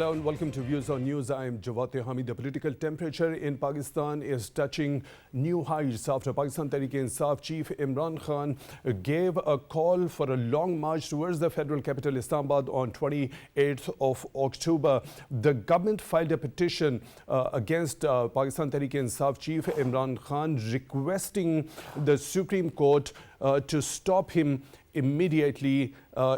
Hello and welcome to Views on News. I am Jawad Tehami. The political temperature in Pakistan is touching new heights after Pakistan Tehreek-e-Insaf chief Imran Khan gave a call for a long march towards the federal capital Islamabad on 28th of October. The government filed a petition against Pakistan Tehreek-e-Insaf chief Imran Khan requesting the Supreme Court to stop him immediately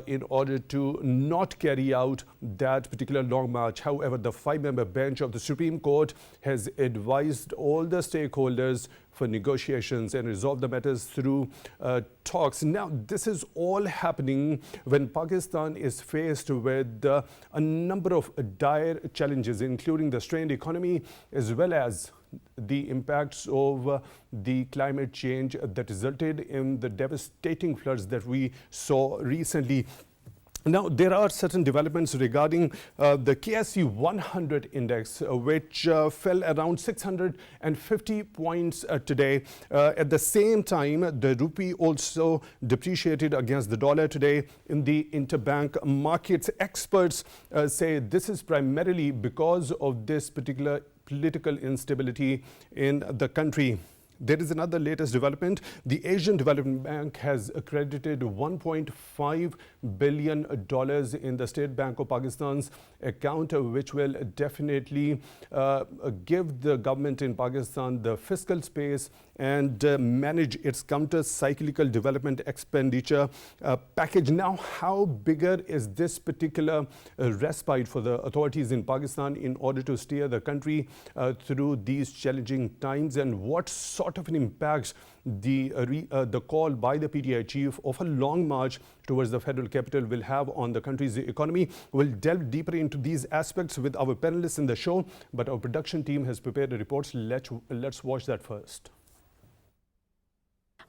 in order to not carry out that particular long march. However, the 5-member bench of the Supreme Court has advised all the stakeholders for negotiations and resolve the matters through talks. Now, this is all happening when Pakistan is faced with a number of dire challenges, including the strained economy as well as the impacts of the climate change that resulted in the devastating floods that we saw recently. Now, there are certain developments regarding the KSE 100 index, which fell around 650 points today. At the same time, the rupee also depreciated against the dollar today in the interbank markets. Experts say this is primarily because of this particular political instability in the country. There is another latest development. The Asian Development Bank has accredited $1.5 billion in the State Bank of Pakistan's account, which will definitely give the government in Pakistan the fiscal space and manage its counter-cyclical development expenditure package. Now, how bigger is this particular respite for the authorities in Pakistan in order to steer the country through these challenging times, and what sort of an impact the call by the PTI chief of a long march towards the federal capital will have on the country's economy? We'll delve deeper into these aspects with our panelists in the show, but our production team has prepared a report. Let's watch that first.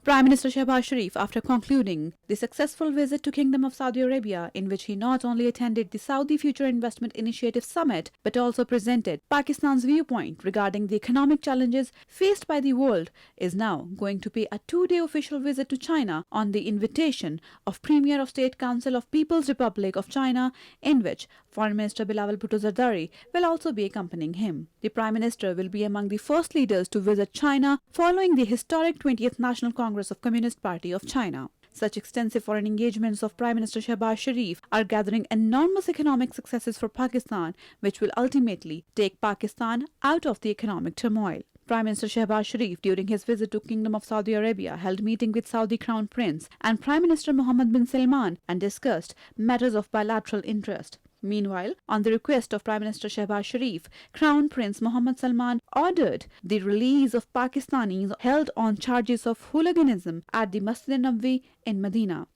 Prime Minister Shehbaz Sharif, after concluding the successful visit to Kingdom of Saudi Arabia, in which he not only attended the Saudi Future Investment Initiative Summit, but also presented Pakistan's viewpoint regarding the economic challenges faced by the world, is now going to pay a 2-day official visit to China on the invitation of Premier of State Council of People's Republic of China, in which Foreign Minister Bilawal Bhutto Zardari will also be accompanying him. The Prime Minister will be among the first leaders to visit China following the historic 20th National Congress of Communist Party of China. Such extensive foreign engagements of Prime Minister Shehbaz Sharif are gathering enormous economic successes for Pakistan, which will ultimately take Pakistan out of the economic turmoil. Prime Minister Shehbaz Sharif, during his visit to Kingdom of Saudi Arabia, held meeting with Saudi Crown Prince and Prime Minister Mohammed bin Salman and discussed matters of bilateral interest. Meanwhile, on the request of Prime Minister Shehbaz Sharif, Crown Prince Mohammed Salman ordered the release of Pakistanis held on charges of hooliganism at the Masjid-e-Nabawi in Medina.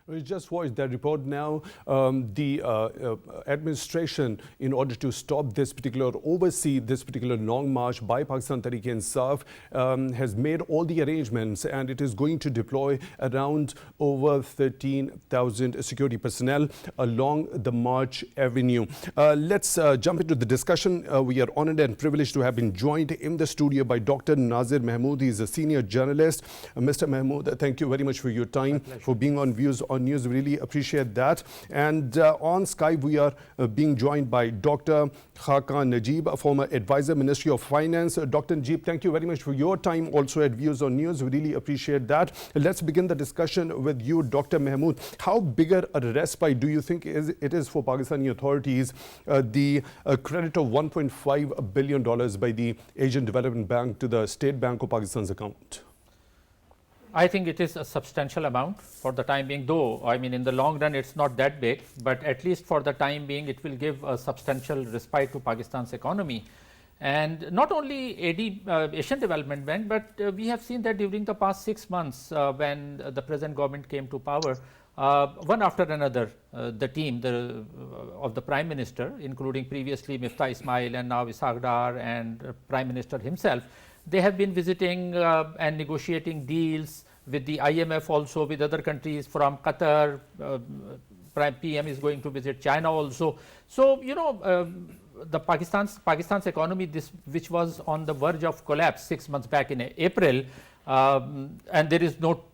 We just watched that report now. The administration, in order to stop this particular, oversee this particular long march by Pakistan Tehreek-e-Insaf, has made all the arrangements, and it is going to deploy around over 13,000 security personnel along the March Avenue. Let's jump into the discussion. We are honored and privileged to have been joined in the studio by Dr. Naazir Mahmood. He is a senior journalist. Mr. Mahmood, thank you very much for your time, for being on Views on News. Really appreciate that. And on Skype, we are being joined by Dr. Khaqan Najeeb, a former advisor, Ministry of Finance. Dr. Najeeb, thank you very much for your time also at Views on News. We really appreciate that. Let's begin the discussion with you, Dr. Mahmood. How bigger a respite do you think it is for Pakistani authorities, the credit of $1.5 billion by the Asian Development Bank to the State Bank of Pakistan's account? I think it is a substantial amount for the time being, though I mean in the long run it's not that big, but at least for the time being it will give a substantial respite to Pakistan's economy. And not only Asian Development Bank, but we have seen that during the past 6 months when the present government came to power, one after another, the team of the Prime Minister, including previously Miftah Ismail and now Ishaq Dar and Prime Minister himself, they have been visiting and negotiating deals with the IMF, also with other countries from Qatar. PM is going to visit China also. So, you know, the Pakistan's economy, which was on the verge of collapse 6 months back in April, and there is no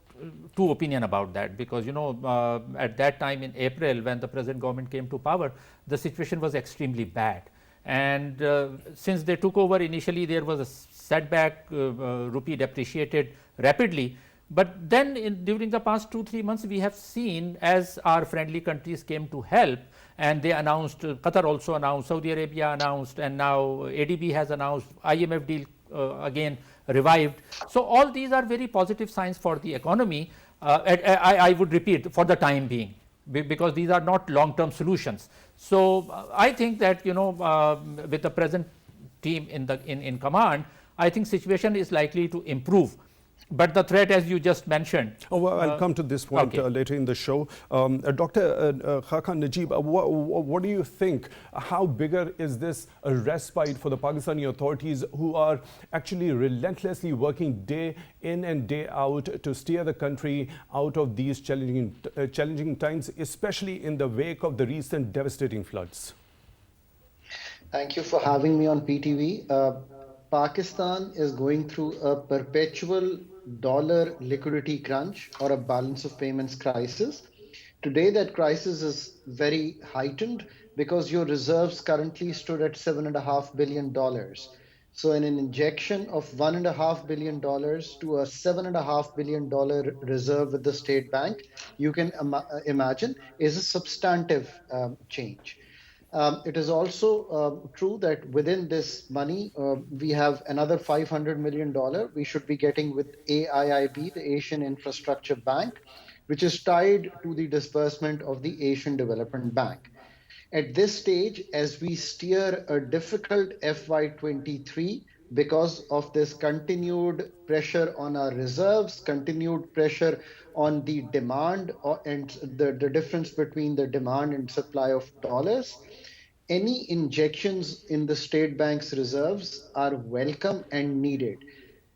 two opinion about that, because at that time in April, when the present government came to power, the situation was extremely bad. And since they took over, initially there was a setback, rupee depreciated rapidly. But then during the past 2-3 months, we have seen, as our friendly countries came to help, and they announced, Qatar also announced, Saudi Arabia announced, and now ADB has announced, IMF deal again revived. So all these are very positive signs for the economy. I would repeat, for the time being, because these are not long-term solutions. So I think that with the present team in command, I think situation is likely to improve. But the threat, as you just mentioned. Oh, well, I'll come to this point later in the show. Dr. Khaqan, Najeeb, what do you think? How bigger is this a respite for the Pakistani authorities, who are actually relentlessly working day in and day out to steer the country out of these challenging times, especially in the wake of the recent devastating floods? Thank you for having me on PTV. Pakistan is going through a perpetual dollar liquidity crunch, or a balance of payments crisis. Today, that crisis is very heightened because your reserves currently stood at $7.5 billion. So an injection of $1.5 billion to a $7.5 billion reserve with the state bank, you can imagine, is a substantive change. It is also true that within this money, we have another $500 million we should be getting with AIIB, the Asian Infrastructure Bank, which is tied to the disbursement of the Asian Development Bank. At this stage, as we steer a difficult FY23 because of this continued pressure on our reserves, continued pressure on the demand, and the difference between the demand and supply of dollars, any injections in the state bank's reserves are welcome and needed.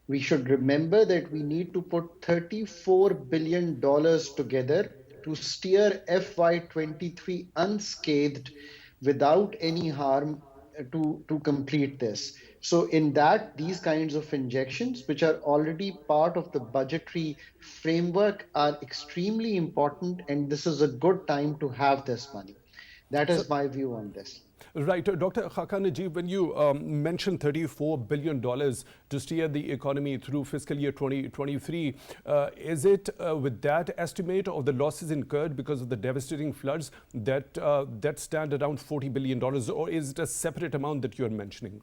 We should remember that we need to put $34 billion together to steer FY23 unscathed, without any harm, to complete this. So in that, these kinds of injections, which are already part of the budgetary framework, are extremely important, and this is a good time to have this money. That is my view on this. Right. Dr. Khaqan, Najeeb, when you mentioned $34 billion to steer the economy through fiscal year 2023, is it with that estimate of the losses incurred because of the devastating floods that stand around $40 billion, or is it a separate amount that you're mentioning?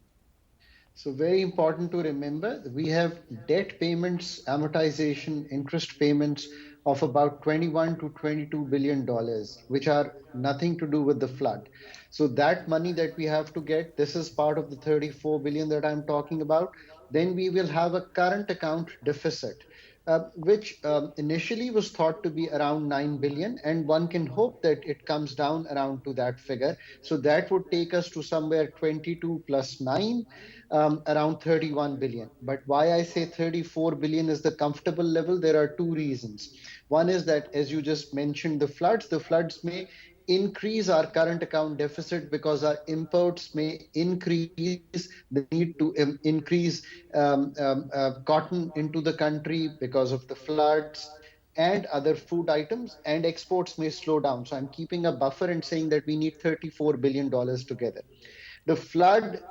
So very important to remember, we have debt payments, amortization, interest payments of about $21 to $22 billion, which are nothing to do with the flood. So that money that we have to get, this is part of the 34 billion that I'm talking about. Then we will have a current account deficit, which initially was thought to be around 9 billion, and one can hope that it comes down around to that figure. So that would take us to somewhere 22 plus 9, around 31 billion. But why I say 34 billion is the comfortable level, there are two reasons. One is that, as you just mentioned, the floods may increase our current account deficit because our imports may increase, the need to increase cotton into the country because of the floods and other food items, and exports may slow down. So I'm keeping a buffer and saying that we need $34 billion together. The flood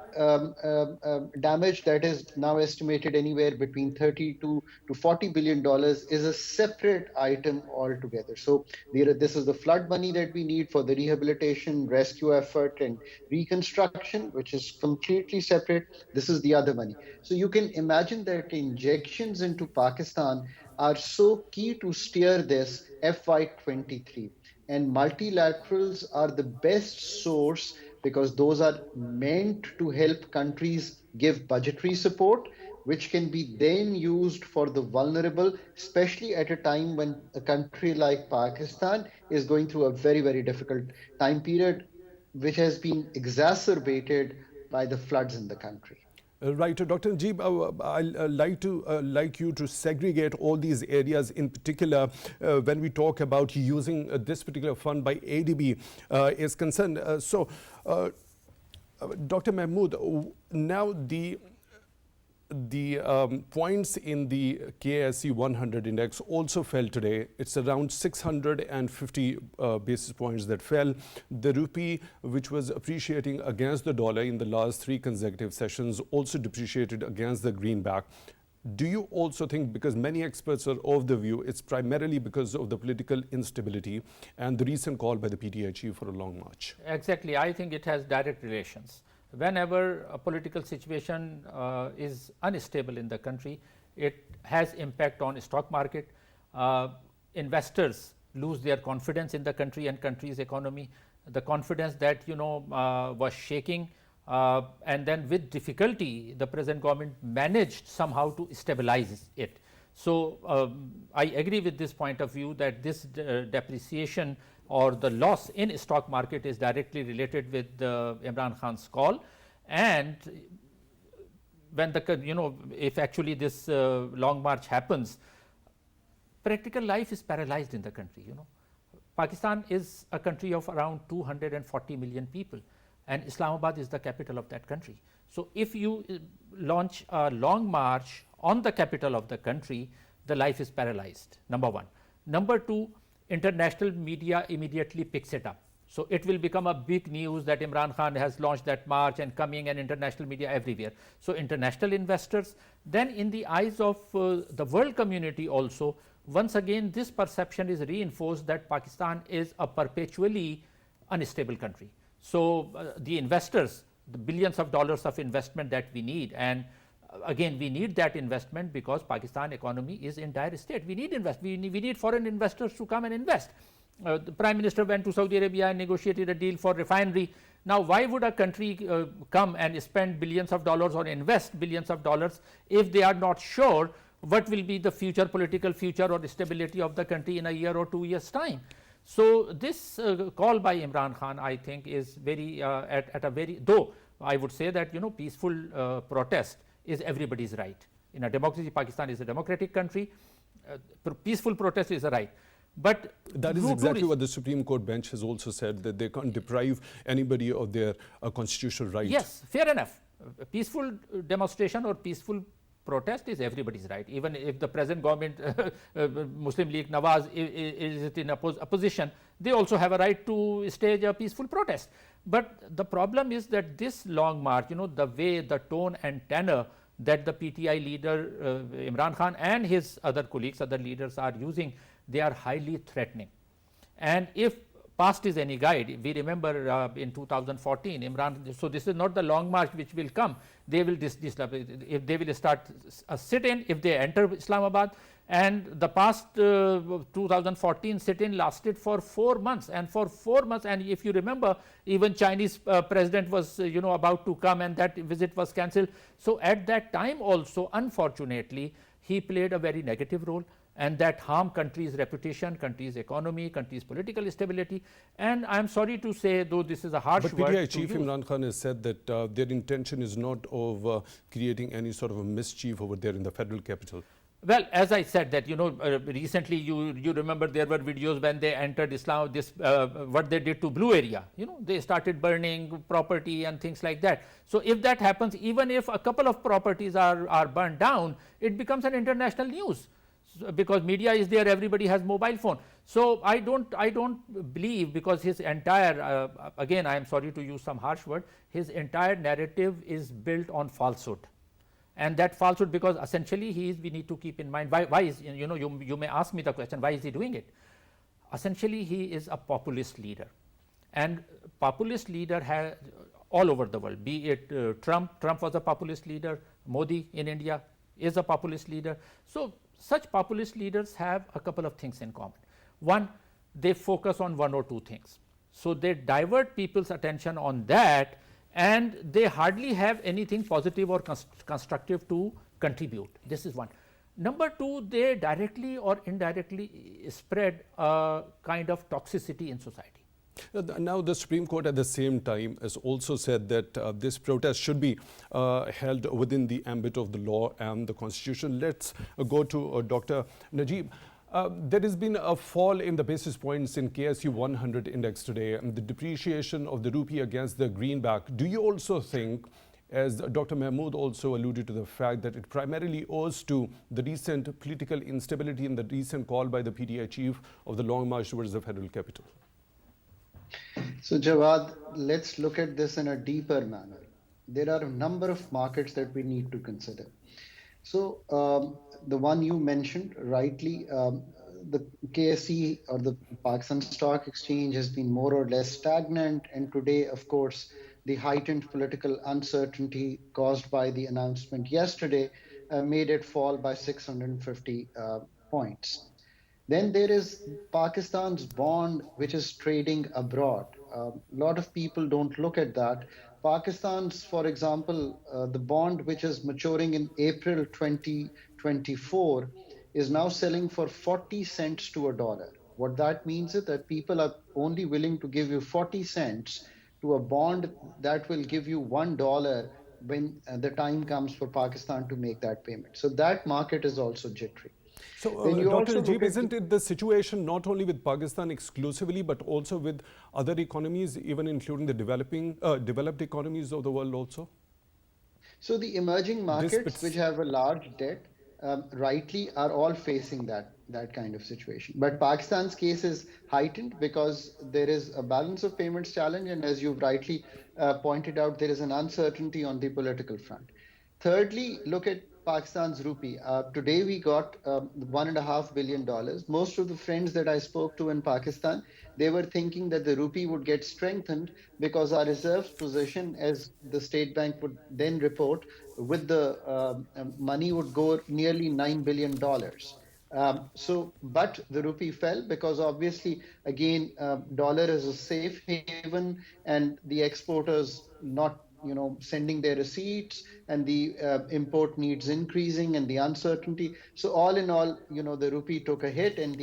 damage that is now estimated anywhere between $32 to $40 billion is a separate item altogether. So this is the flood money that we need for the rehabilitation, rescue effort, and reconstruction, which is completely separate. This is the other money. So you can imagine that injections into Pakistan are so key to steer this FY23. And multilaterals are the best source, because those are meant to help countries give budgetary support, which can be then used for the vulnerable, especially at a time when a country like Pakistan is going through a very, very difficult time period, which has been exacerbated by the floods in the country. Right, Dr. Najeeb, I'd like you to segregate all these areas, in particular when we talk about using this particular fund by ADB is concerned. Dr. Mahmood, now the points in the KSE 100 index also fell today. It's around 650 basis points that fell. The rupee, which was appreciating against the dollar in the last 3 consecutive sessions, also depreciated against the greenback. Do you also think, because many experts are of the view, it's primarily because of the political instability and the recent call by the PTI chief for a long march? Exactly. I think it has direct relations. Whenever a political situation is unstable in the country, it has impact on stock market. Investors lose their confidence in the country and country's economy. The confidence that was shaking, and then with difficulty the present government managed somehow to stabilize it. So I agree with this point of view that this depreciation or the loss in stock market is directly related with Imran Khan's call. And when if actually this long march happens, practical life is paralyzed in the country. Pakistan is a country of around 240 million people, and Islamabad is the capital of that country. So if you launch a long march on the capital of the country, the life is paralyzed, number one. Number two, international media immediately picks it up. So it will become a big news that Imran Khan has launched that march and coming, and international media everywhere. So international investors, then in the eyes of the world community also, once again this perception is reinforced that Pakistan is a perpetually unstable country. So the investors, the billions of dollars of investment that we need, and again we need that investment because Pakistan economy is in dire state. We need foreign investors to come and invest. The Prime Minister went to Saudi Arabia and negotiated a deal for refinery. Now why would a country come and spend billions of dollars or invest billions of dollars if they are not sure what will be the political future or stability of the country in a year or 2 years time? So this call by Imran Khan, I think, is very though I would say that peaceful protest is everybody's right. In a democracy, Pakistan is a democratic country. Peaceful protest is a right. But that is exactly what the Supreme Court bench has also said, that they can't deprive anybody of their constitutional right. Yes, fair enough. Peaceful demonstration or peaceful protest is everybody's right. Even if the present government, Muslim League Nawaz, is in opposition, they also have a right to stage a peaceful protest. But the problem is that this long march, the way, the tone and tenor that the PTI leader Imran Khan and his other colleagues, other leaders are using, they are highly threatening. And if past is any guide, we remember in 2014 Imran, so this is not the long march which will come. They will if they will start a sit-in if they enter Islamabad, and the past 2014 sit-in lasted for 4 months, and for 4 months, and if you remember, even Chinese president was about to come, and that visit was cancelled. So at that time also, unfortunately, he played a very negative role, and that harmed country's reputation, country's economy, country's political stability. And I am sorry to say, though this is a harsh word. But PTI Chief Imran Khan has said that their intention is not of creating any sort of a mischief over there in the federal capital. Well, as I said that recently you remember there were videos when they entered Islam, what they did to Blue area, they started burning property and things like that. So if that happens, even if a couple of properties are burned down, it becomes an international news. Because media is there, everybody has mobile phone. So I don't believe, because his entire again I am sorry to use some harsh word, his entire narrative is built on falsehood. And that falsehood, because essentially we need to keep in mind why is, you may ask me the question, why is he doing it? Essentially he is a populist leader, and populist leader has all over the world, be it Trump was a populist leader, Modi in India is a populist leader. So such populist leaders have a couple of things in common. One, they focus on 1 or 2 things. So they divert people's attention on that, and they hardly have anything positive or constructive to contribute. This is one. Number two, they directly or indirectly spread a kind of toxicity in society. Now the Supreme Court at the same time has also said that this protest should be held within the ambit of the law and the Constitution. Let's go to Dr. Najeeb. There has been a fall in the basis points in KSE 100 index today, and the depreciation of the rupee against the greenback. Do you also think as Dr. Mahmood also alluded to the fact that it primarily owes to the recent political instability and the recent call by the PTI chief of the long march towards the federal capital. So Jawad, let's look at this in a deeper manner. There are a number of markets that we need to consider. So the one you mentioned rightly, the KSE or the Pakistan Stock Exchange has been more or less stagnant, and today, of course, the heightened political uncertainty caused by the announcement yesterday made it fall by 650 points. Then there is Pakistan's bond, which is trading abroad. A lot of people don't look at that. Pakistan's, for example, the bond which is maturing in April 2024 is now selling for 40 cents to a dollar. What that means is that people are only willing to give you 40 cents to a bond that will give you $1 when the time comes for Pakistan to make that payment. So that market is also jittery. So, Dr. Najeeb, isn't it the situation not only with Pakistan exclusively, but also with other economies, even including the developed economies of the world also? So the emerging markets, which have a large debt, rightly are all facing that kind of situation. But Pakistan's case is heightened because there is a balance of payments challenge, and as you've rightly pointed out, there is an uncertainty on the political front. Thirdly, look at Pakistan's rupee. Today we got $1.5 billion. Most of the friends that I spoke to in Pakistan, they were thinking that the rupee would get strengthened because our reserves position, as the state bank would then report, with the money would go nearly $9 billion. But the rupee fell because obviously, again, dollar is a safe haven, and the exporters not sending their receipts, and the import needs increasing, and the uncertainty. So all in all, the rupee took a hit, and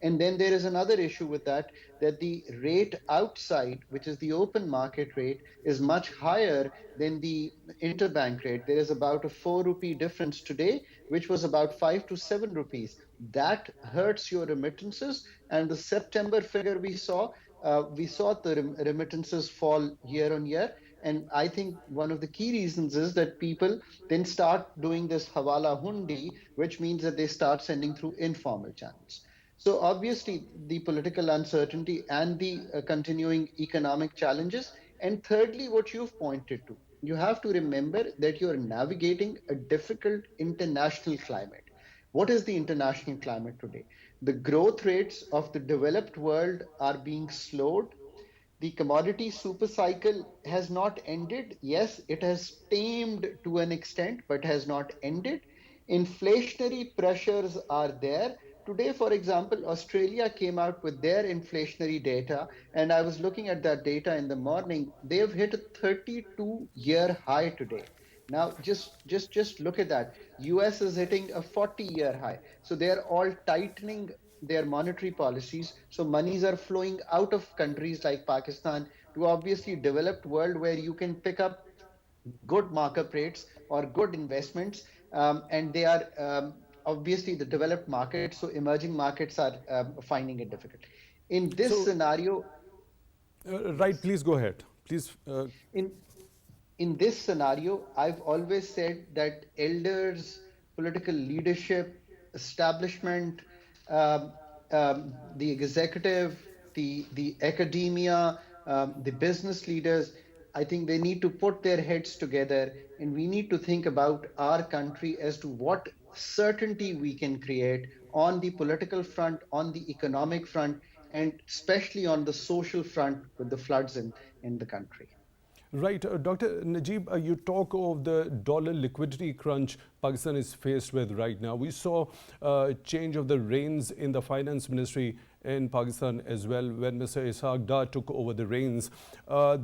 and then there is another issue with that the rate outside, which is the open market rate, is much higher than the interbank rate. There is about a 4 rupee difference today, which was about 5 to 7 rupees. That hurts your remittances, and the September figure we saw the remittances fall year on year. And I think one of the key reasons is that people then start doing this hawala hundi, which means that they start sending through informal channels. So obviously the political uncertainty and the continuing economic challenges. And thirdly, what you've pointed to, you have to remember that you're navigating a difficult international climate. What is the international climate today? The growth rates of the developed world are being slowed. The commodity super cycle has not ended. Yes, it has tamed to an extent, but has not ended. Inflationary pressures are there. Today, for example, Australia came out with their inflationary data, and I was looking at that data in the morning. They've hit a 32-year high today. Now, just look at that. US is hitting a 40-year high. So they're all tightening their monetary policies. So monies are flowing out of countries like Pakistan to obviously developed world where you can pick up good markup rates or good investments. And they are obviously the developed markets. So emerging markets are finding it difficult. In this scenario... Right, please go ahead. Please. In this scenario, I've always said that elders, political leadership, establishment, the executive, the academia, the business leaders, I think they need to put their heads together, and we need to think about our country as to what certainty we can create on the political front, on the economic front, and especially on the social front with the floods in the country. Right. Dr. Najeeb, you talk of the dollar liquidity crunch Pakistan is faced with right now. We saw a change of the reins in the finance ministry in Pakistan as well when Mr. Ishaq Dar took over the reins.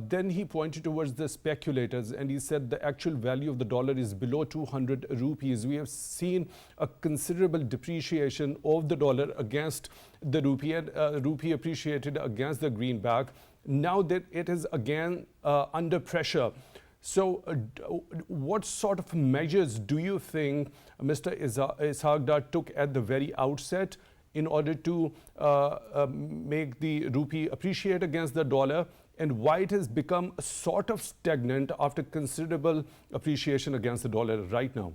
Then he pointed towards the speculators and he said the actual value of the dollar is below 200 rupees. We have seen a considerable depreciation of the dollar against the rupee, and rupee appreciated against the greenback. Now that it is again under pressure. So what sort of measures do you think Mr. Ishaq Dar took at the very outset in order to make the rupee appreciate against the dollar and why it has become sort of stagnant after considerable appreciation against the dollar right now?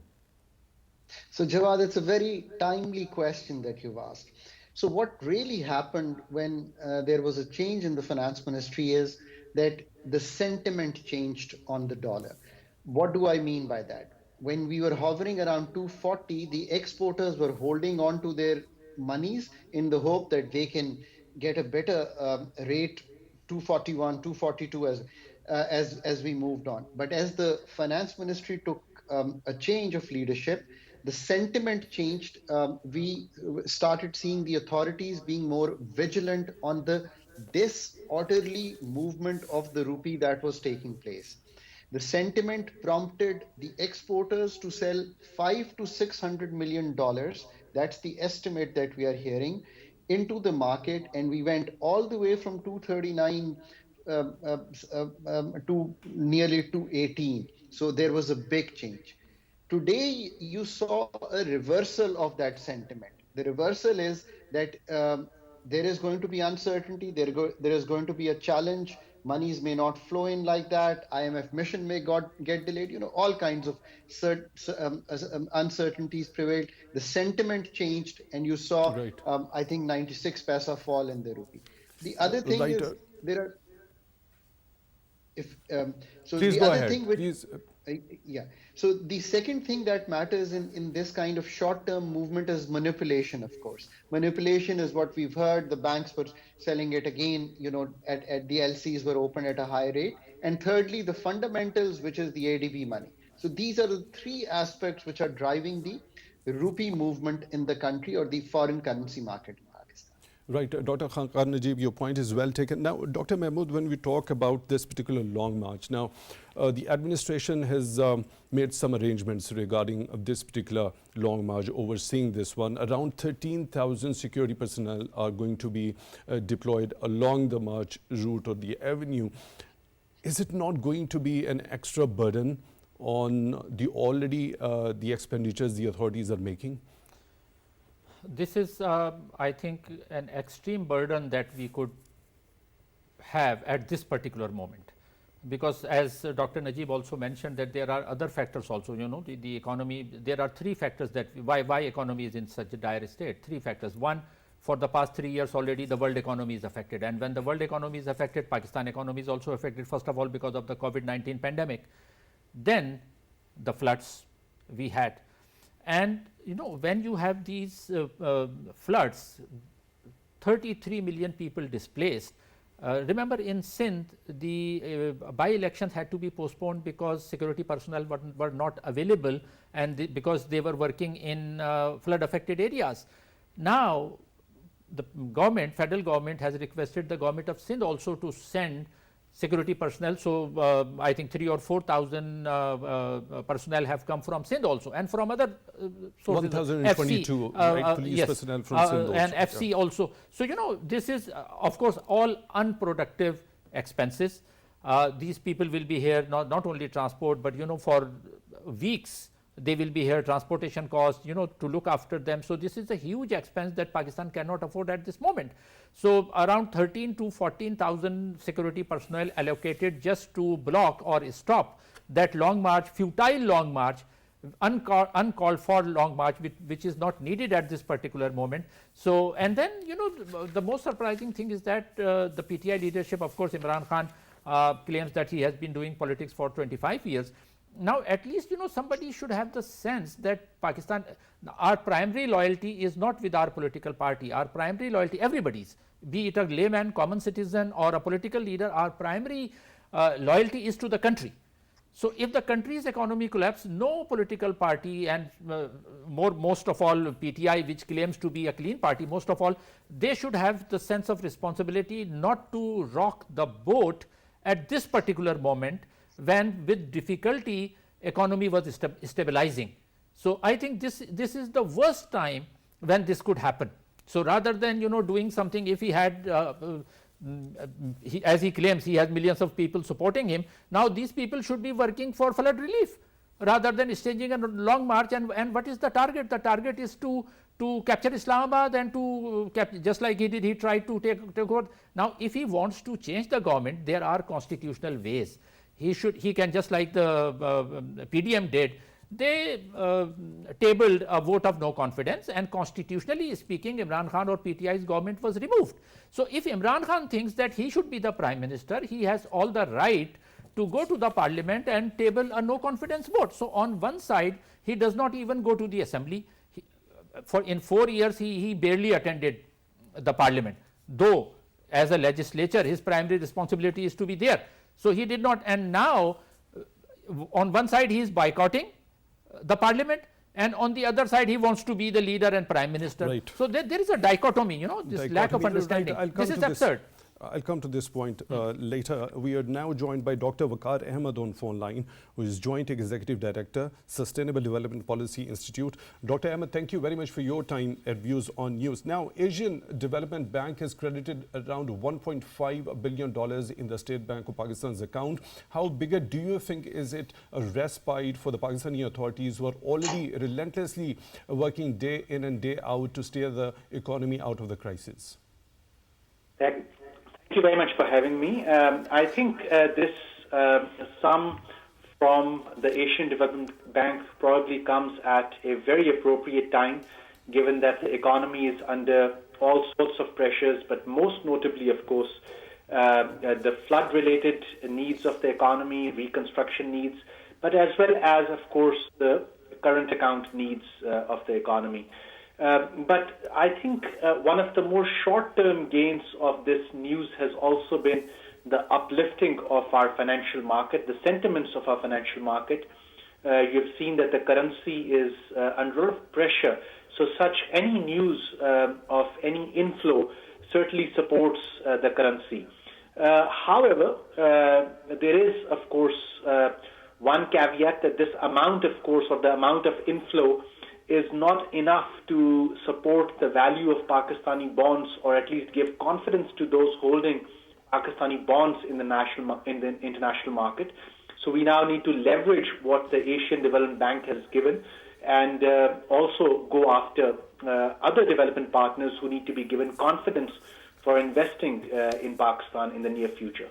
So, Jawad, it's a very timely question that you've asked. So, what really happened when there was a change in the finance ministry is that the sentiment changed on the dollar. What do I mean by that? When we were hovering around 240, the exporters were holding on to their monies in the hope that they can get a better rate, 241, 242 as we moved on. But as the finance ministry took a change of leadership, the sentiment changed. We started seeing the authorities being more vigilant on the disorderly movement of the rupee that was taking place. The sentiment prompted the exporters to sell $500 to $600 million. That's the estimate that we are hearing into the market, and we went all the way from 239 to nearly 218. So there was a big change. Today, you saw a reversal of that sentiment. The reversal is that there is going to be uncertainty, there is going to be a challenge, monies may not flow in like that, IMF mission may get delayed, all kinds of uncertainties prevailed. The sentiment changed, and you saw, right. I think, 96 paisa fall in the rupee. The other thing right. is, there are... So please the go other ahead. thing which... Please. Yeah. So the second thing that matters in this kind of short-term movement is manipulation, of course. Manipulation is what we've heard. The banks were selling it again, at the LCs were open at a high rate. And thirdly, the fundamentals, which is the ADB money. So these are the three aspects which are driving the rupee movement in the country, or the foreign currency market in Pakistan. Right, Dr. Khaqan, Najeeb, your point is well taken. Now, Dr. Mahmood, when we talk about this particular long march, now the administration has made some arrangements regarding this particular long march, overseeing this one. Around 13,000 security personnel are going to be deployed along the march route or the avenue. Is it not going to be an extra burden on the already the expenditures the authorities are making? This is, I think, an extreme burden that we could have at this particular moment, because as Dr. Najeeb also mentioned, that there are other factors also, the economy. There are three factors that why economy is in such a dire state. Three factors. One, for the past 3 years already the world economy is affected, and when the world economy is affected, Pakistan economy is also affected, first of all because of the COVID-19 pandemic, then the floods we had. And when you have these floods, 33 million people displaced. Remember, in Sindh, the by-elections had to be postponed because security personnel were not available, and because they were working in flood-affected areas. Now, the federal government has requested the government of Sindh also to send security personnel. So I think 3,000 or 4,000 personnel have come from Sindh also, and from other sources. 1,022 right, police yes, personnel from Sindh also. And FC also. So this is of course all unproductive expenses. These people will be here not only transport, but for weeks they will be here, transportation costs, to look after them. So this is a huge expense that Pakistan cannot afford at this moment. So around 13 to 14,000 security personnel allocated just to block or stop that long march, futile long march, uncalled for long march, which is not needed at this particular moment. So, and then the most surprising thing is that the PTI leadership, of course, Imran Khan claims that he has been doing politics for 25 years. Now, at least somebody should have the sense that Pakistan, our primary loyalty is not with our political party. Our primary loyalty, everybody's, be it a layman, common citizen, or a political leader, our primary loyalty is to the country. So if the country's economy collapses, no political party, and most of all PTI, which claims to be a clean party, most of all, they should have the sense of responsibility not to rock the boat at this particular moment, when with difficulty economy was stabilizing. So I think this is the worst time when this could happen. So rather than doing something, if he had as he claims he has millions of people supporting him, now these people should be working for flood relief rather than staging a long march. And what is the target? The target is to to capture Islamabad and to just like he did, he tried to take over. Now, if he wants to change the government, there are constitutional ways. He can, just like the PDM did, they tabled a vote of no confidence, and constitutionally speaking, Imran Khan or PTI's government was removed. So, if Imran Khan thinks that he should be the Prime Minister, he has all the right to go to the parliament and table a no confidence vote. So, on one side, he does not even go to the assembly. In 4 years, he barely attended the parliament, though as a legislature, his primary responsibility is to be there. So, he did not, and now on one side he is boycotting the parliament, and on the other side he wants to be the leader and prime minister. Right. So, there is a dichotomy, this lack of understanding. Right. This is absurd. I'll come to this point later. We are now joined by Dr. Vaqar Ahmed on phone line, who is Joint Executive Director, Sustainable Development Policy Institute. Dr. Ahmed, thank you very much for your time and views on news. Now, Asian Development Bank has credited around $1.5 billion in the State Bank of Pakistan's account. How bigger do you think is it a respite for the Pakistani authorities who are already relentlessly working day in and day out to steer the economy out of the crisis? Thank you very much for having me. I think this sum from the Asian Development Bank probably comes at a very appropriate time, given that the economy is under all sorts of pressures, but most notably, of course, the flood-related needs of the economy, reconstruction needs, but as well as, of course, the current account needs of the economy. But I think one of the more short-term gains of this news has also been the uplifting of our financial market, the sentiments of our financial market. You've seen that the currency is under a lot of pressure. So any news of any inflow certainly supports the currency. However, there is, of course, one caveat that this amount, of course, or the amount of inflow is not enough to support the value of Pakistani bonds, or at least give confidence to those holding Pakistani bonds in the international market. So we now need to leverage what the Asian Development Bank has given, and also go after other development partners who need to be given confidence for investing in Pakistan in the near future.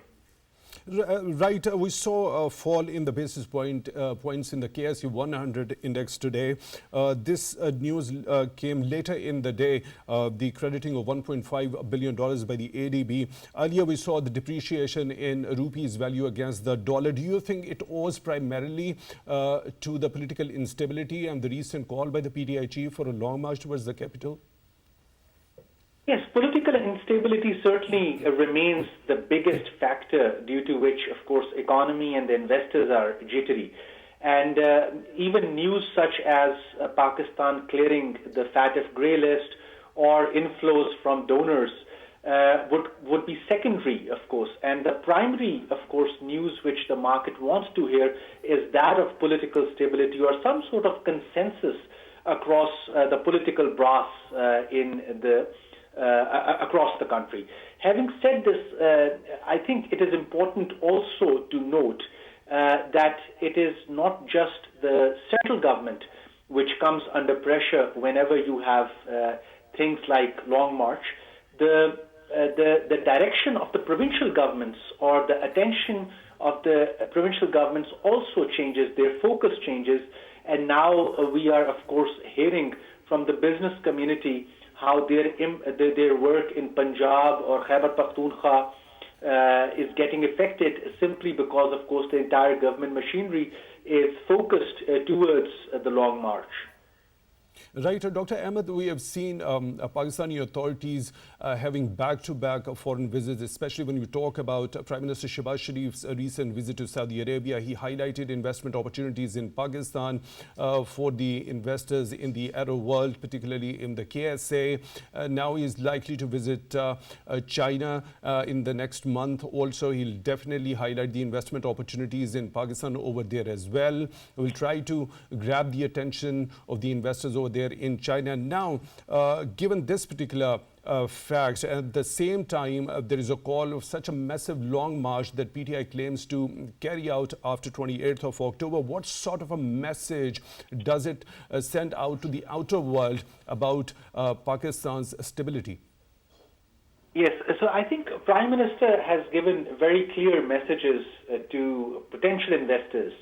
Right. We saw a fall in the basis points in the KSU 100 index today. This news came later in the day, the crediting of $1.5 billion by the ADB. Earlier, we saw the depreciation in rupees value against the dollar. Do you think it owes primarily to the political instability and the recent call by the PTI chief for a long march towards the capital? Yes, political instability certainly remains the biggest factor, due to which, of course, economy and the investors are jittery. And even news such as Pakistan clearing the FATF grey list or inflows from donors would be secondary, of course. And the primary, of course, news which the market wants to hear is that of political stability or some sort of consensus across the political brass across the country. Having said this, I think it is important also to note that it is not just the central government which comes under pressure whenever you have things like Long March. The direction of the provincial governments, or the attention of the provincial governments, also changes, their focus changes, and now we are, of course, hearing from the business community how their work in Punjab or Khyber Pakhtunkhwa is getting affected simply because, of course, the entire government machinery is focused towards the Long March. Right, Dr. Ahmed, we have seen Pakistani authorities having back-to-back foreign visits, especially when we talk about Prime Minister Shehbaz Sharif's recent visit to Saudi Arabia. He highlighted investment opportunities in Pakistan for the investors in the Arab world, particularly in the KSA. Now he is likely to visit China in the next month. Also, he'll definitely highlight the investment opportunities in Pakistan over there as well. We'll try to grab the attention of the investors over there in China. Now, given this particular facts. At the same time, there is a call of such a massive long march that PTI claims to carry out after 28th of October. What sort of a message does it send out to the outer world about Pakistan's stability? Yes, so I think Prime Minister has given very clear messages to potential investors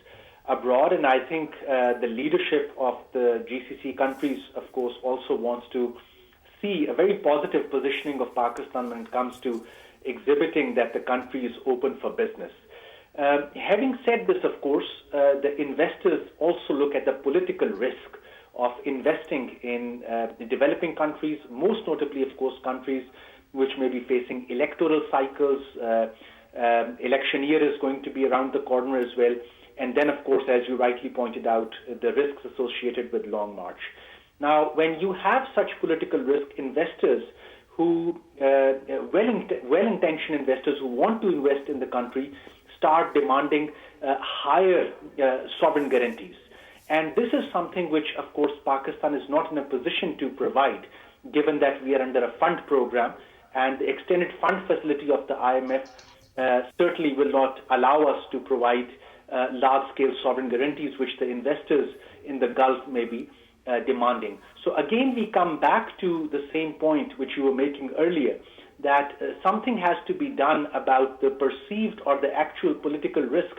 abroad, and I think the leadership of the GCC countries, of course, also wants to see a very positive positioning of Pakistan when it comes to exhibiting that the country is open for business. Having said this, of course, the investors also look at the political risk of investing in developing countries, most notably, of course, countries which may be facing electoral cycles. Election year is going to be around the corner as well. And then, of course, as you rightly pointed out, the risks associated with Long March. Now, when you have such political risk, investors who, well-intentioned investors who want to invest in the country, start demanding higher sovereign guarantees. And this is something which, of course, Pakistan is not in a position to provide, given that we are under a fund program, and the extended fund facility of the IMF certainly will not allow us to provide large-scale sovereign guarantees, which the investors in the Gulf may be demanding. So again, we come back to the same point which you were making earlier, that something has to be done about the perceived or the actual political risk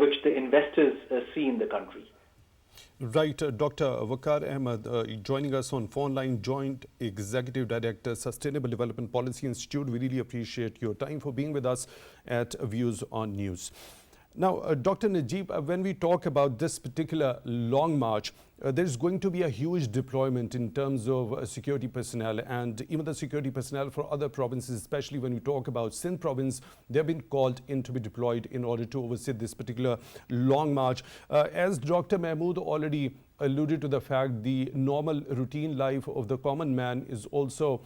which the investors see in the country. Right, Dr. Vaqar Ahmed joining us on phone line, Joint Executive Director, Sustainable Development Policy Institute. We really appreciate your time for being with us at Views on News. Now, Dr. Najeeb, when we talk about this particular long march, there's going to be a huge deployment in terms of security personnel, and even the security personnel for other provinces, especially when we talk about Sindh province, they've been called in to be deployed in order to oversee this particular long march. As Dr. Mahmood already alluded to the fact, the normal routine life of the common man is also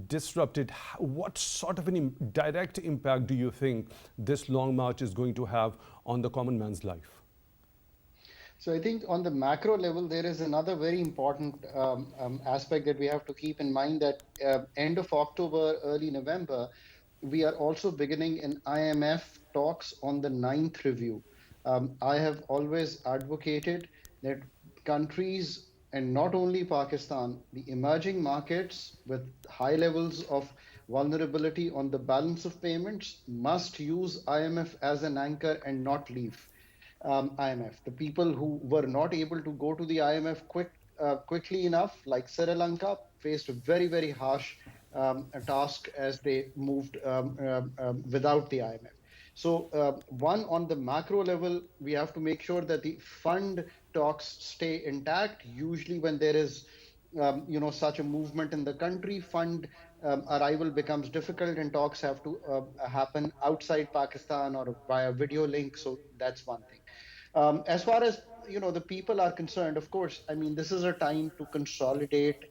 disrupted. What sort of an direct impact do you think this long march is going to have on the common man's life? So I think on the macro level, there is another very important aspect that we have to keep in mind, that end of October, early November, we are also beginning in IMF talks on the 9th review. I have always advocated that countries, and not only Pakistan, the emerging markets with high levels of vulnerability on the balance of payments must use IMF as an anchor and not leave IMF. The people who were not able to go to the IMF quickly enough, like Sri Lanka, faced a very, very harsh task as they moved without the IMF. So one, on the macro level, we have to make sure that the fund talks stay intact. Usually when there is such a movement in the country, fund arrival becomes difficult and talks have to happen outside Pakistan or via video link. So that's one thing. As far as the people are concerned, of course, I mean, this is a time to consolidate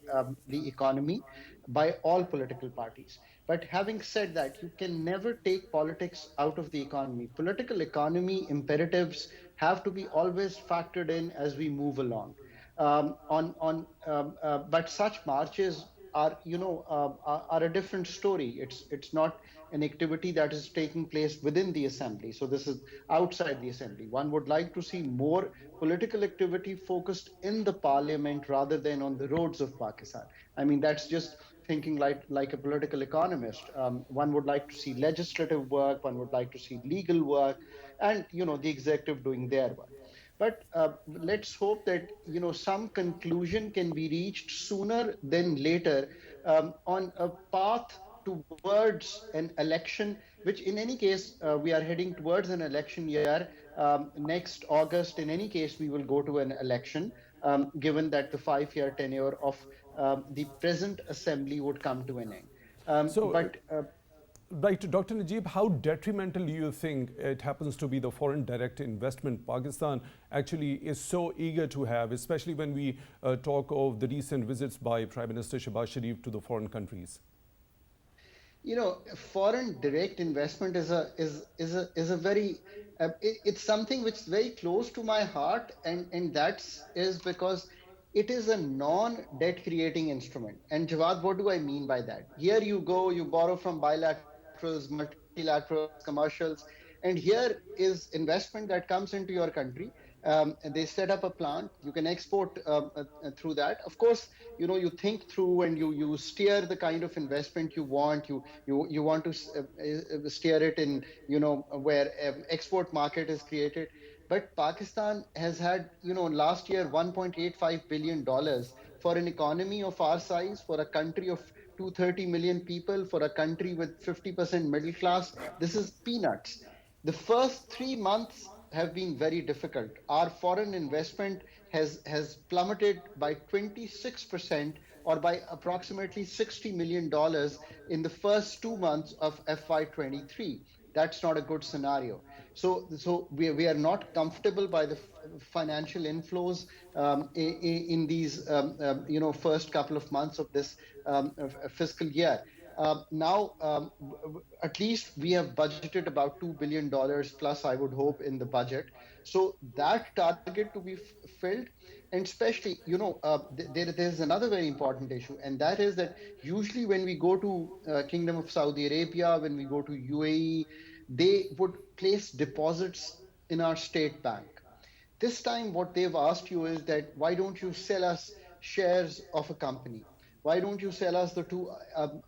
the economy by all political parties. But having said that, you can never take politics out of the economy. Political economy imperatives have to be always factored in as we move along. But such marches are a different story. It's not an activity that is taking place within the assembly. So this is outside the assembly. One would like to see more political activity focused in the parliament rather than on the roads of Pakistan. I mean, that's just thinking like a political economist. One would like to see legislative work, one would like to see legal work, and the executive doing their work. But let's hope that some conclusion can be reached sooner than later on a path towards an election, which in any case we are heading towards an election year. Next August, in any case, we will go to an election, given that the 5-year tenure of the present assembly would come to an end. Right, Dr. Najeeb, how detrimental do you think it happens to be the foreign direct investment Pakistan actually is so eager to have, especially when we talk of the recent visits by Prime Minister Shehbaz Sharif to the foreign countries? Foreign direct investment is a very it's something which is very close to my heart, and that is because it is a non-debt creating instrument. And Jawad, what do I mean by that? Here you go, you borrow from bilaterals, multilaterals, commercials, and here is investment that comes into your country. And they set up a plant. You can export through that. Of course, you think through and you steer the kind of investment you want. You want to steer it in where export market is created. But Pakistan has had, last year $1.85 billion for an economy of our size, for a country of 230 million people, for a country with 50% middle class. This is peanuts. The first 3 months have been very difficult. Our foreign investment has plummeted by 26%, or by approximately $60 million in the first 2 months of FY23. That's not a good scenario. So we are not comfortable by the financial inflows in these first couple of months of this fiscal year. Now, at least we have budgeted about $2 billion plus, I would hope, in the budget. So that target to be filled, and especially, there's another very important issue, and that is that usually when we go to Kingdom of Saudi Arabia, when we go to UAE, they would place deposits in our state bank. This time, what they've asked you is that why don't you sell us shares of a company? Why don't you sell us the two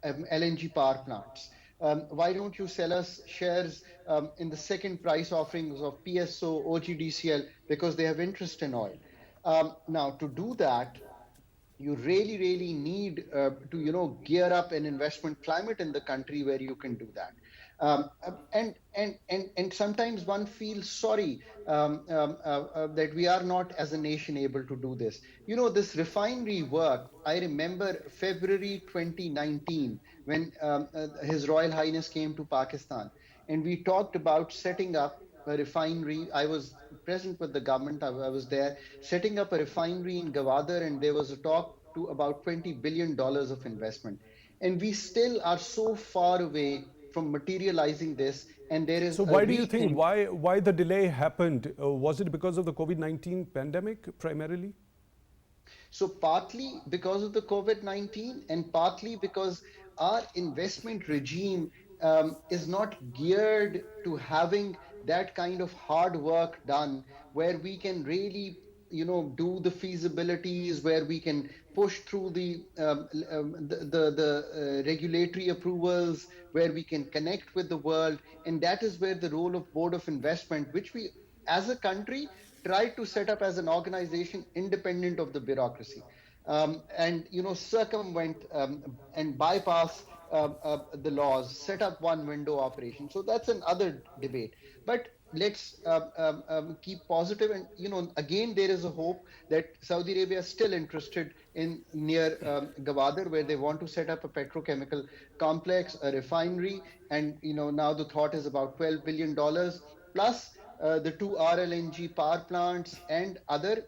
LNG power plants? Why don't you sell us shares in the second price offerings of PSO, OGDCL, because they have interest in oil? Now, to do that, you really need to gear up an investment climate in the country where you can do that. And sometimes one feels sorry that we are not as a nation able to do this. This refinery work, I remember February 2019 when His Royal Highness came to Pakistan, and we talked about setting up a refinery. I was present with the government. I was there setting up a refinery in Gawad, and there was a talk to about $20 billion of investment. And we still are so far away from materializing this. And there is so why do you think why the delay happened? Was it because of the COVID-19 pandemic primarily? So partly because of the COVID-19, and partly because our investment regime is not geared to having that kind of hard work done, where we can really do the feasibilities, where we can push through the regulatory approvals, where we can connect with the world. And that is where the role of Board of Investment, which we as a country try to set up as an organization independent of the bureaucracy, and circumvent and bypass the laws, set up one window operation. So that's another debate. But let's keep positive, and again there is a hope that Saudi Arabia is still interested in near Gawad, where they want to set up a petrochemical complex, a refinery, and now the thought is about $12 billion plus the two RLNG power plants and other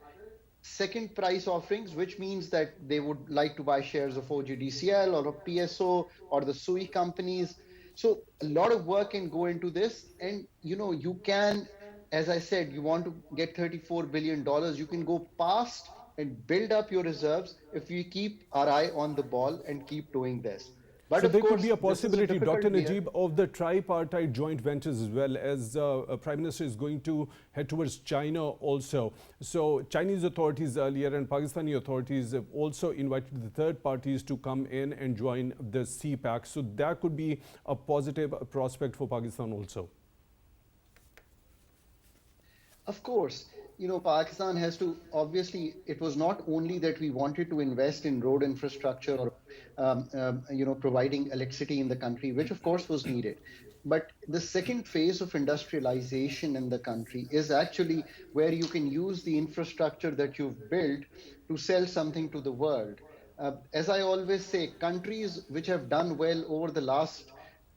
second price offerings, which means that they would like to buy shares of OGDCL or of PSO or the SUI companies. So a lot of work can go into this, and you can, as I said, you want to get $34 billion, you can go past and build up your reserves if we keep our eye on the ball and keep doing this. But so there course, could be a possibility, Dr. year. Najeeb, of the tripartite joint ventures as well, as Prime Minister is going to head towards China also. So Chinese authorities earlier and Pakistani authorities have also invited the third parties to come in and join the CPAC. So that could be a positive prospect for Pakistan also. Of course. Pakistan has to, obviously, it was not only that we wanted to invest in road infrastructure or, providing electricity in the country, which of course was needed. But the second phase of industrialization in the country is actually where you can use the infrastructure that you've built to sell something to the world. As I always say, countries which have done well over the last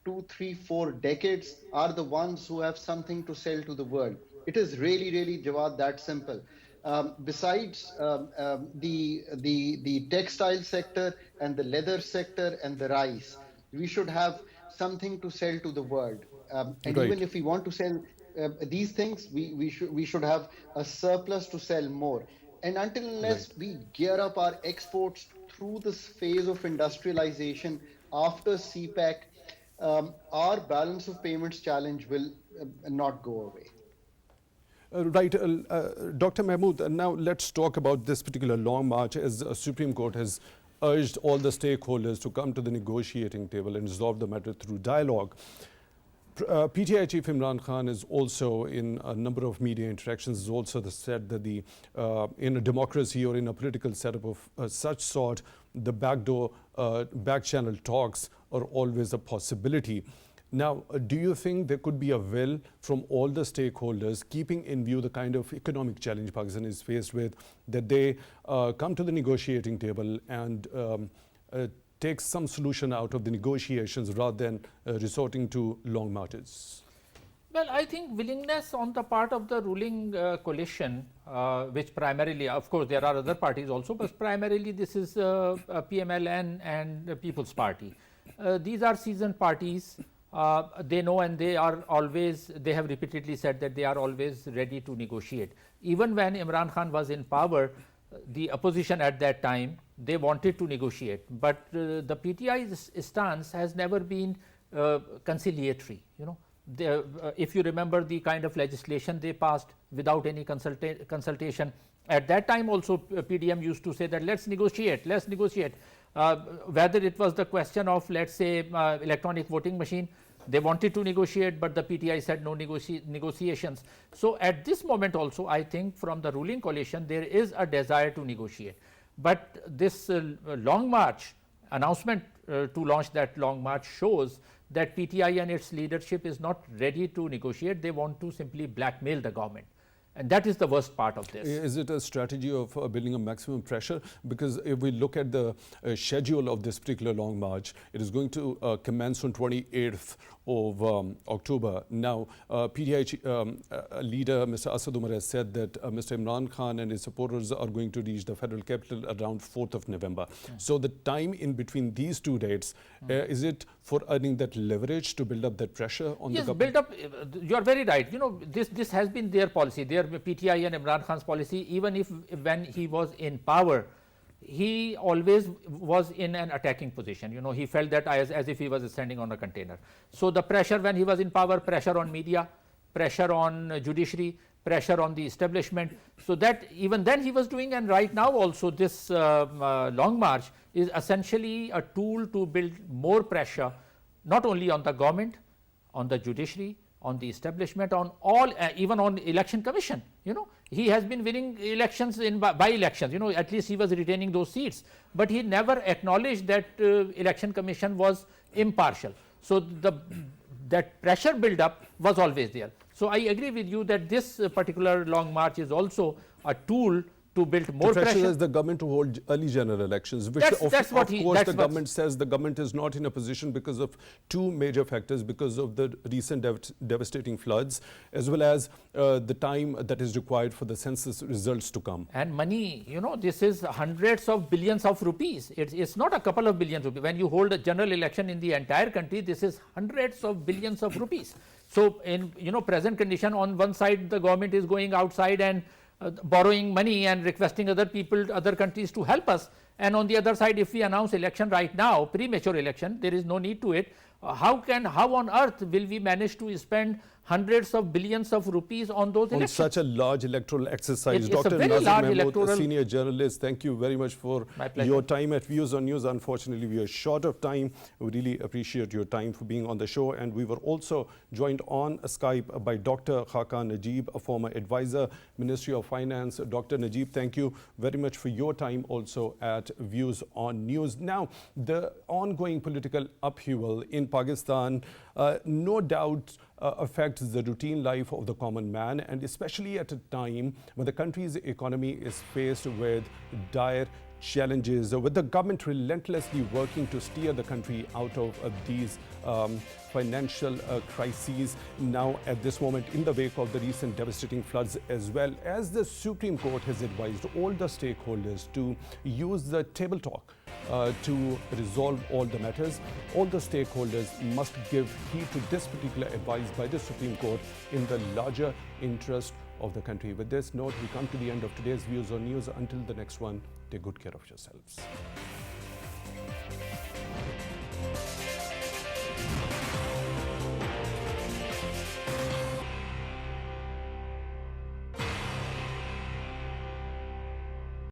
2, 3, 4 decades are the ones who have something to sell to the world. It is really, Jawad, that simple. Besides the textile sector and the leather sector and the rice, we should have something to sell to the world. And right. Even if we want to sell these things, we should have a surplus to sell more. And until unless we gear up our exports through this phase of industrialization after CPEC, our balance of payments challenge will not go away. Right, Dr. Mahmood, now let's talk about this particular long march, as the Supreme Court has urged all the stakeholders to come to the negotiating table and resolve the matter through dialogue. PTI Chief Imran Khan is also, in a number of media interactions, has also said that in a democracy or in a political setup of such sort, the back channel talks are always a possibility. Now, do you think there could be a will from all the stakeholders, keeping in view the kind of economic challenge Pakistan is faced with, that they come to the negotiating table and take some solution out of the negotiations rather than resorting to long marches? Well, I think willingness on the part of the ruling coalition, which primarily, of course, there are other parties also, but primarily this is PMLN and the People's Party. These are seasoned parties. They know, and they have repeatedly said that they are always ready to negotiate. Even when Imran Khan was in power, the opposition at that time, they wanted to negotiate, but the PTI's stance has never been conciliatory. If you remember the kind of legislation they passed without any consultation, at that time also PDM used to say that let's negotiate. Whether it was the question of, let's say, electronic voting machine, they wanted to negotiate, but the PTI said no negotiations. So at this moment also, I think from the ruling coalition, there is a desire to negotiate. But this long march, announcement to launch that long march, shows that PTI and its leadership is not ready to negotiate. They want to simply blackmail the government. And that is the worst part of this. Is it a strategy of building a maximum pressure? Because if we look at the schedule of this particular long march, it is going to commence on 28th of October. Now, PTI leader Mr. Asad Umar has said that Mr. Imran Khan and his supporters are going to reach the federal capital around 4th of November. So the time in between these two dates, is it for earning that leverage to build up that pressure on the government? Yes, build up. You are very right. This has been their policy, their PTI and Imran Khan's policy. Even when he was in power, he always was in an attacking position. He felt that as if he was standing on a container. So the pressure when he was in power, pressure on media, pressure on judiciary, pressure on the establishment. So that even then he was doing, and right now also this long march is essentially a tool to build more pressure, not only on the government, on the judiciary, on the establishment, on all, even on election commission. He has been winning elections in by elections. At least he was retaining those seats, but he never acknowledged that election commission was impartial. So that pressure build up was always there. So I agree with you that this particular long march is also a tool to build more pressure. As the government to hold early general elections, which the government says the government is not in a position because of two major factors, because of the recent devastating floods, as well as the time that is required for the census results to come. And money, this is hundreds of billions of rupees. It's not a couple of billions of rupees. When you hold a general election in the entire country, this is hundreds of billions of rupees. So in present condition, on one side the government is going outside and borrowing money and requesting other countries to help us, and on the other side, if we announce election right now, premature election, there is no need to it. How on earth will we manage to spend hundreds of billions of rupees on those elections? On such a large electoral exercise. Dr. Naazir Mahmood, a senior journalist, thank you very much for your time at Views on News. Unfortunately, we are short of time. We really appreciate your time for being on the show. And we were also joined on Skype by Dr. Khaqan Najeeb, a former advisor, Ministry of Finance. Dr. Najeeb, thank you very much for your time also at Views on News. Now, the ongoing political upheaval in Pakistan no doubt affects the routine life of the common man, and especially at a time when the country's economy is faced with dire challenges, with the government relentlessly working to steer the country out of these financial crises now at this moment, in the wake of the recent devastating floods, as well as the Supreme Court has advised all the stakeholders to use the table talk to resolve all the matters. All the stakeholders must give heed to this particular advice by the Supreme Court in the larger interest of the country. With this note, we come to the end of today's Views on News. Until the next one, take good care of yourselves.